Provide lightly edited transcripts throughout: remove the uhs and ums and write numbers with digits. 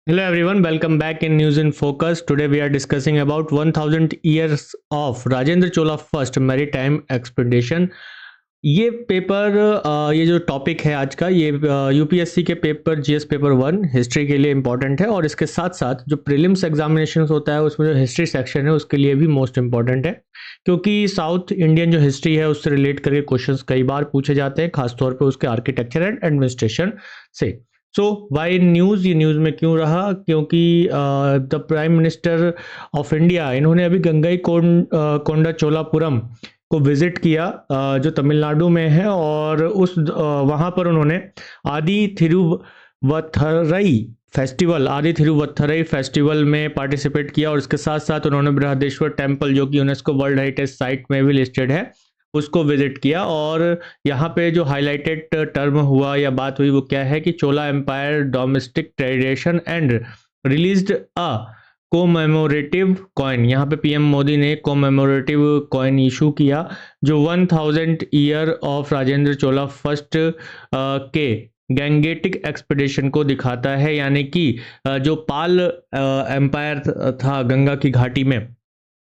Hello everyone, welcome back in News in Focus. Today we are discussing about 1000 years of Rajendra Chola first maritime expedition. ये paper ये जो topic है आज का ये UPSC के पेपर जीएस पेपर 1 हिस्ट्री के लिए इम्पोर्टेंट है और इसके साथ साथ जो प्रीलिम्स एग्जामिनेशन होता है उसमें जो हिस्ट्री सेक्शन है उसके लिए भी मोस्ट इम्पॉर्टेंट है, क्योंकि साउथ इंडियन जो हिस्ट्री है उससे रिलेट करके क्वेश्चंस कई बार पूछे जाते हैं, खासतौर पे उसके आर्किटेक्चर एंड एडमिनिस्ट्रेशन से। सो वाई न्यूज़, ये न्यूज़ में क्यों रहा, क्योंकि the prime minister of India इन्होंने अभी गंगई कोंडा चोलापुरम को विजिट किया, जो तमिलनाडु में है, और उस वहाँ पर उन्होंने आदि थिरुवत्थरई फेस्टिवल में पार्टिसिपेट किया और इसके साथ साथ उन्होंने बृहदेश्वर टेम्पल, जो कि यूनेस्को वर्ल्ड हेरिटेज साइट में भी लिस्टेड है, उसको विजिट किया। और यहाँ पे जो हाईलाइटेड टर्म हुआ या बात हुई वो क्या है कि Chola empire domestic tradition and released a commemorative coin. यहाँ पे पीएम मोदी ने कोमेमोरेटिव कॉइन इशू किया जो 1000 year of Rajendra Chola first के गैंगेटिक एक्सपेडिशन को दिखाता है, यानी कि जो पाल एम्पायर था गंगा की घाटी में,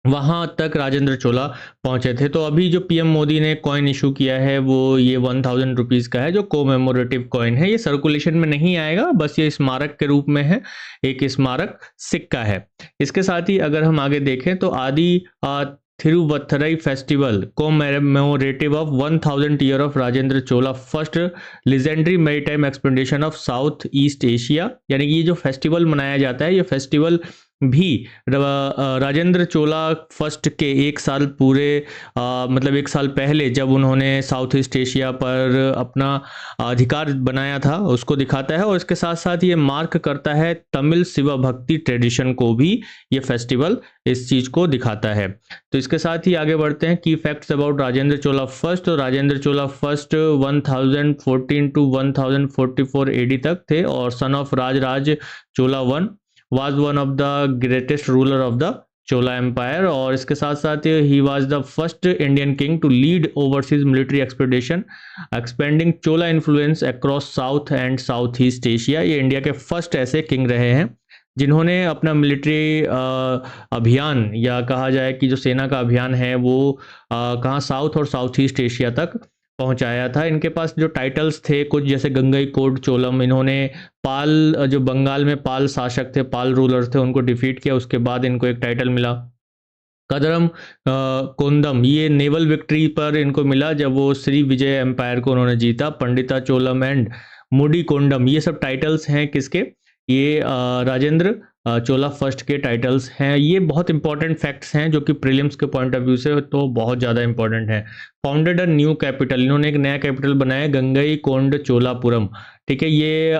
वहाँ तक राजेंद्र चोला पहुंचे थे। तो अभी जो पीएम मोदी ने कॉइन इशू किया है वो ये 1000 रुपीज़ का है, जो कोमेमोरेटिव कॉइन है। ये सर्कुलेशन में नहीं आएगा, बस ये स्मारक के रूप में है, एक स्मारक सिक्का है। इसके साथ ही अगर हम आगे देखें तो Aadi Thiruvathirai festival commemorative of 1000 year of Rajendra Chola first legendary maritime expedition of South East Asia, यानी कि ये जो फेस्टिवल मनाया जाता है, ये फेस्टिवल भी राजेंद्र चोला फर्स्ट के एक साल पूरे मतलब एक साल पहले जब उन्होंने साउथ ईस्ट एशिया पर अपना अधिकार बनाया था उसको दिखाता है, और इसके साथ साथ ये मार्क करता है तमिल शिव भक्ति ट्रेडिशन को भी ये फेस्टिवल इस चीज़ को दिखाता है। तो इसके साथ ही आगे बढ़ते हैं की facts about Rajendra Chola first. तो Rajendra Chola first 1014 to 1044 AD तक थे और son of Raj Chola one was one of the greatest ruler of the Chola Empire। और इसके साथ साथ he was the first Indian king to lead overseas military expedition expanding Chola influence across South and Southeast Asia। ये India के first ऐसे king रहे हैं जिन्होंने अपना मिलिट्री अभियान, या कहा जाए कि जो सेना का अभियान है वो कहाँ साउथ और साउथ ईस्ट एशिया तक पहुंचाया था। इनके पास जो टाइटल्स थे कुछ जैसे गंगई कोड चोलम, इन्होंने पाल जो बंगाल में पाल शासक थे, पाल रूलर्स थे, उनको डिफीट किया, उसके बाद इनको एक टाइटल मिला कदरम कोंदम, ये नेवल विक्ट्री पर इनको मिला जब वो श्री विजय एम्पायर को उन्होंने जीता। पंडिता चोलम एंड मुडी कोंडम, ये सब टाइटल्स हैं किसके, ये राजेंद्र चोला फर्स्ट के टाइटल्स हैं। ये बहुत इंपॉर्टेंट फैक्ट्स हैं जो कि प्रीलिम्स के पॉइंट ऑफ व्यू से तो बहुत ज़्यादा इंपॉर्टेंट है। फाउंडेड अ न्यू कैपिटल, इन्होंने एक नया कैपिटल बनाया गंगई कोंड चोलापुरम। ठीक है, ये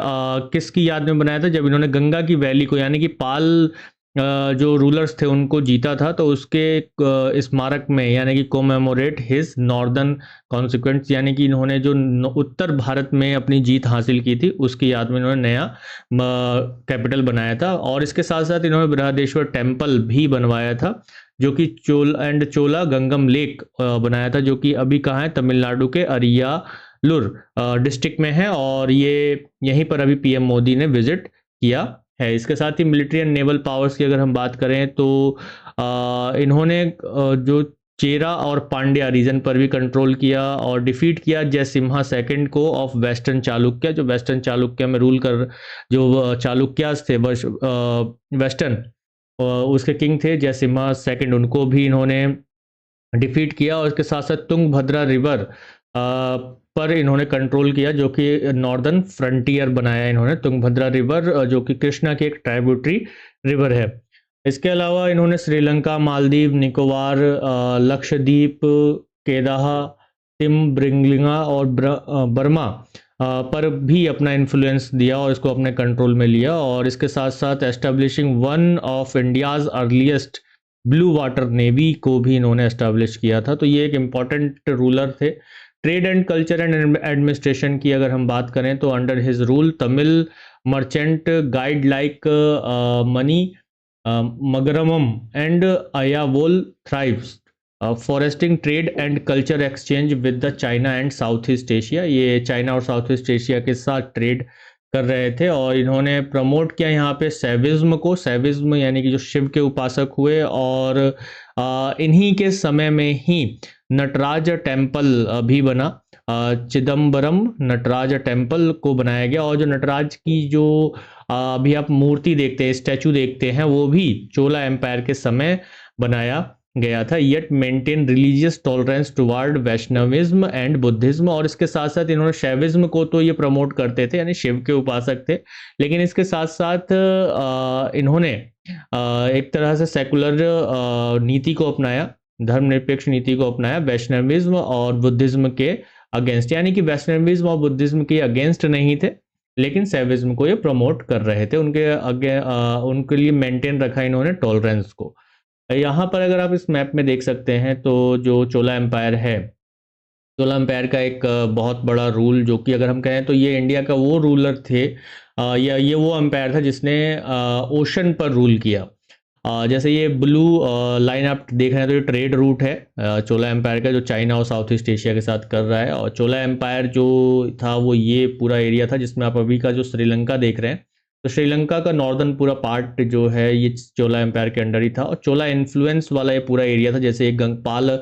किसकी याद में बनाया था, जब इन्होंने गंगा की वैली को, यानी कि पाल जो रूलर्स थे उनको जीता था, तो उसके स्मारक में, यानी कि कोमेमोरेट हिज नॉर्दर्न कॉन्सिक्वेंस, यानी कि इन्होंने जो उत्तर भारत में अपनी जीत हासिल की थी उसकी याद में इन्होंने नया कैपिटल बनाया था। और इसके साथ साथ इन्होंने बृहदेश्वर टेम्पल भी बनवाया था जो कि चोला गंगम लेक बनाया था, जो कि अभी कहाँ है, तमिलनाडु के अरियालुर डिस्ट्रिक्ट में है, और ये यहीं पर अभी पीएम मोदी ने विजिट किया है। इसके साथ ही मिलिट्री एंड नेवल पावर्स की अगर हम बात करें तो इन्होंने जो चेरा और पांड्या रीजन पर भी कंट्रोल किया और डिफीट किया जयसिम्हा सेकंड को ऑफ वेस्टर्न चालुक्य, जो वेस्टर्न चालुक्य में रूल कर जो चालुक्यास थे वेस्टर्न उसके किंग थे जयसिम्हा सेकंड, उनको भी इन्होंने डिफीट किया। और इसके साथ साथ तुंगभद्रा रिवर पर इन्होंने कंट्रोल किया, जो कि नॉर्दर्न फ्रंटियर बनाया इन्होंने तुंगभद्रा रिवर, जो कि कृष्णा की एक ट्राइब्यूटरी रिवर है। इसके अलावा इन्होंने श्रीलंका, मालदीव, निकोबार, लक्षद्वीप, केदाह, तिमब्रिंगलिंगा और बर्मा पर भी अपना इन्फ्लुएंस दिया और इसको अपने कंट्रोल में लिया। और इसके साथ साथ establishing one of India's earliest blue water navy को भी इन्होंने एस्टेब्लिश किया था। तो ये एक इम्पॉर्टेंट रूलर थे। Trade and culture and administration की अगर हम बात करें तो under his rule Tamil merchant guide like Manigramam and Ayyavole thrives fostering trade and culture exchange with the China and South East Asia. ये चाइना और साउथ ईस्ट एशिया के साथ ट्रेड कर रहे थे और इन्होंने प्रमोट किया यहाँ पे शैविज्म को। शैविज्म यानी कि जो शिव के उपासक हुए, और इन्हीं के समय में ही नटराज टेम्पल भी बना। चिदम्बरम नटराज टेम्पल को बनाया गया, और जो नटराज की जो अभी आप मूर्ति देखते हैं, स्टैचू देखते हैं, वो भी चोला एम्पायर के समय बनाया गया था। Yet maintain religious tolerance toward Vaishnavism and Buddhism, और इसके साथ साथ इन्होंने शैविज्म को तो ये प्रमोट करते थे, यानी शिव के उपासक थे, लेकिन इसके साथ साथ इन्होंने एक तरह से सेकुलर नीति को अपनाया, धर्मनिरपेक्ष नीति को अपनाया वैष्णविज्म और बुद्धिज्म के अगेंस्ट। यानी कि वैष्णविज्म और बुद्धिज्म के अगेंस्ट नहीं थे, लेकिन शैविज्म को ये प्रमोट कर रहे थे। उनके लिए मेंटेन रखा इन्होंने टॉलरेंस को। यहाँ पर अगर आप इस मैप में देख सकते हैं तो जो चोला एम्पायर है, चोला एम्पायर का एक बहुत बड़ा रूल, जो कि अगर हम कहें तो ये इंडिया का वो रूलर थे, या ये वो एम्पायर था जिसने ओशन पर रूल किया। जैसे ये ब्लू लाइन आप देख रहे हैं तो ये ट्रेड रूट है चोला एम्पायर का, जो चाइना और साउथ ईस्ट एशिया के साथ कर रहा है। और चोला एम्पायर जो था वो ये पूरा एरिया था जिसमें आप अभी का जो श्रीलंका देख रहे हैं, तो श्रीलंका का नॉर्दर्न पूरा पार्ट जो है ये चोला एम्पायर के अंडर ही था, और चोला इन्फ्लुएंस वाला ये पूरा एरिया था। जैसे गंगपाल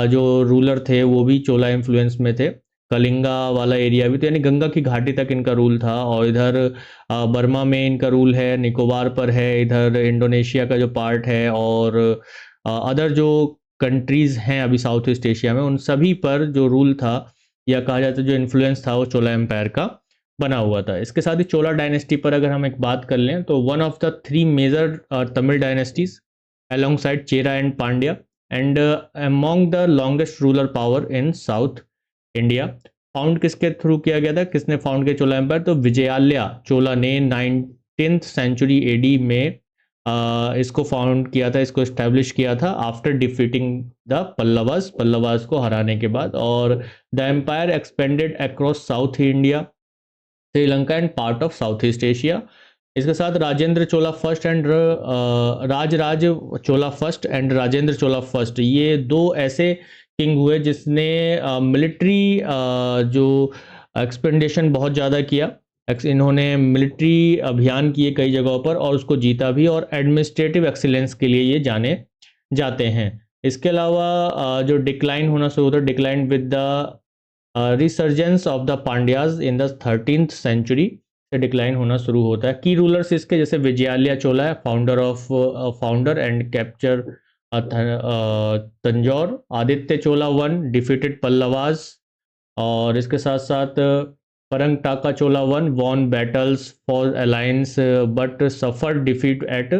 जो रूलर थे वो भी चोला इन्फ्लुएंस में थे, कलिंगा वाला एरिया भी, तो यानी गंगा की घाटी तक इनका रूल था। और इधर बर्मा में इनका रूल है, निकोबार पर है, इधर इंडोनेशिया का जो पार्ट है, और अदर जो कंट्रीज़ हैं अभी साउथ ईस्ट एशिया में, उन सभी पर जो रूल था या कहा जाता है जो इन्फ्लुएंस था वो चोला एम्पायर का बना हुआ था। इसके साथ ही चोला डायनेस्टी पर अगर हम एक बात कर लें तो one of the three major Tamil dynasties alongside Chera and Pandya, and among the longest ruler power in south India. Found किसके थ्रू किया गया था, किसने फाउंड किया चोला एम्पायर, तो विजयालया चोला ने 19th सेंचुरी एडी में इसको फाउंड किया था, इसको इस्टेब्लिश किया था आफ्टर डिफीटिंग द पल्लवास को हराने के बाद। और the empire expanded across South India, Sri Lanka and part of South East Asia. इसके साथ Rajendra Chola first and Rajaraja Chola first and Rajendra Chola first, ये दो ऐसे किंग हुए जिसने मिलिट्री जो एक्सपेंडेशन बहुत ज़्यादा किया। इन्होंने मिलिट्री अभियान किए कई जगहों पर और उसको जीता भी, और एडमिनिस्ट्रेटिव एक्सीलेंस के लिए ये जाने जाते हैं। इसके अलावा जो डिक्लाइन होना शुरू होता है, decline with the resurgence of the Pandyas in the 13th century से डिक्लाइन होना शुरू होता है। की रूलर्स इसके जैसे विजयालया चोला है, founder and capture Tanjore. Aditya Chola one defeated Pallavas, और इसके साथ साथ Parantaka Chola one won battles for alliance but suffer defeat at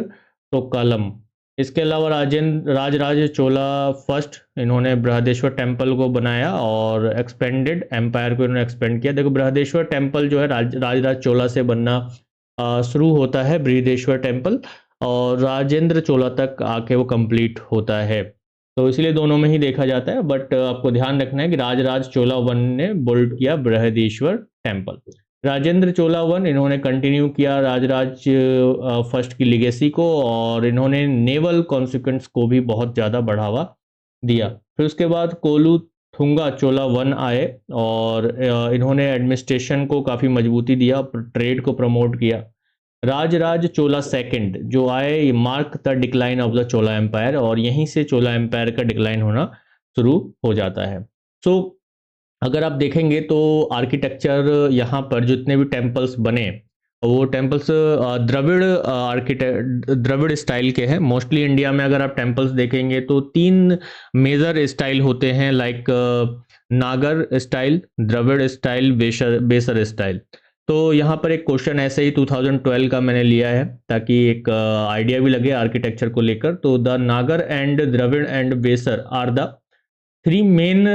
Takkolam. इसके अलावा राजराज चोला फर्स्ट, इन्होंने बृहदेश्वर टेम्पल को बनाया और एक्सपेंडेड एम्पायर को इन्होंने एक्सपेंड किया। देखो बृहदेश्वर टेम्पल जो है राजराज चोला से बनना शुरू होता है बृहदेश्वर टेम्पल, और राजेंद्र चोला तक आके वो कंप्लीट होता है, तो इसलिए दोनों में ही देखा जाता है। बट आपको ध्यान रखना है कि राजराज चोला वन ने बिल्ड किया बृहदेश्वर टेम्पल। राजेंद्र चोला वन इन्होंने कंटिन्यू किया राजराज फर्स्ट की लिगेसी को, और इन्होंने नेवल कॉन्सिक्वेंस को भी बहुत ज़्यादा बढ़ावा दिया। फिर उसके बाद कोलुथुंगा चोला वन आए, और इन्होंने एडमिनिस्ट्रेशन को काफ़ी मजबूती दिया, ट्रेड को प्रमोट किया। राजराज चोला सेकंड जो आए, ये mark the decline of the Chola empire, और यहीं से चोला एम्पायर का डिक्लाइन होना शुरू हो जाता है। सो अगर आप देखेंगे तो आर्किटेक्चर यहाँ पर जितने भी टेम्पल्स बने वो टेम्पल्स द्रविड़ स्टाइल के हैं। मोस्टली इंडिया में अगर आप टेम्पल्स देखेंगे तो तीन मेजर स्टाइल होते हैं, लाइक नागर स्टाइल, द्रविड़ स्टाइल, बेसर स्टाइल। तो यहाँ पर एक क्वेश्चन ऐसे ही 2012 का मैंने लिया है ताकि एक आइडिया भी लगे आर्किटेक्चर को लेकर। तो the Nagara and Dravida and Besara are the three main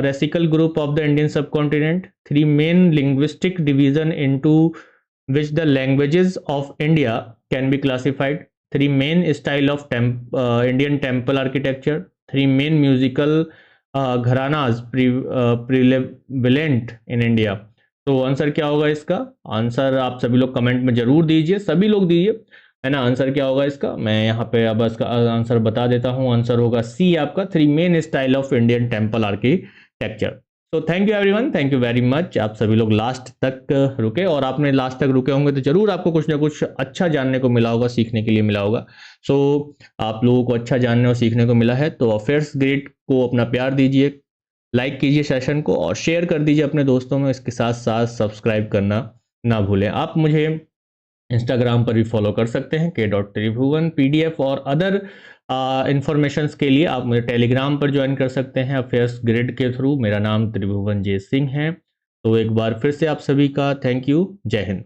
racial group of the Indian subcontinent, three main linguistic division into which the languages of India can be classified, three main style of Indian temple architecture, three main musical gharanas prevalent in India। तो answer क्या होगा इसका? Answer आप सभी लोग comment में जरूर दीजिए, सभी लोग दीजिए, है ना। आंसर क्या होगा इसका, मैं यहाँ पे अब इसका आंसर बता देता हूँ। आंसर होगा सी आपका, three main style of Indian temple architecture. So thank you everyone, thank you very much. आप सभी लोग लास्ट तक रुके, और आपने लास्ट तक रुके होंगे तो जरूर आपको कुछ ना कुछ अच्छा जानने को मिला होगा, सीखने के लिए मिला होगा। सो आप लोगों को अच्छा जानने और सीखने को मिला है तो अफेयर्स ग्रेड को अपना प्यार दीजिए, लाइक कीजिए सेशन को और शेयर कर दीजिए अपने दोस्तों में। इसके साथ साथ सब्सक्राइब करना ना भूलें। आप मुझे इंस्टाग्राम पर भी फॉलो कर सकते हैं k.त्रिभुवन। पीडीएफ और अदर इंफॉर्मेशंस के लिए आप मुझे टेलीग्राम पर ज्वाइन कर सकते हैं अफेयर्स ग्रिड के थ्रू। मेरा नाम त्रिभुवन जे सिंह है। तो एक बार फिर से आप सभी का थैंक यू। जय हिंद।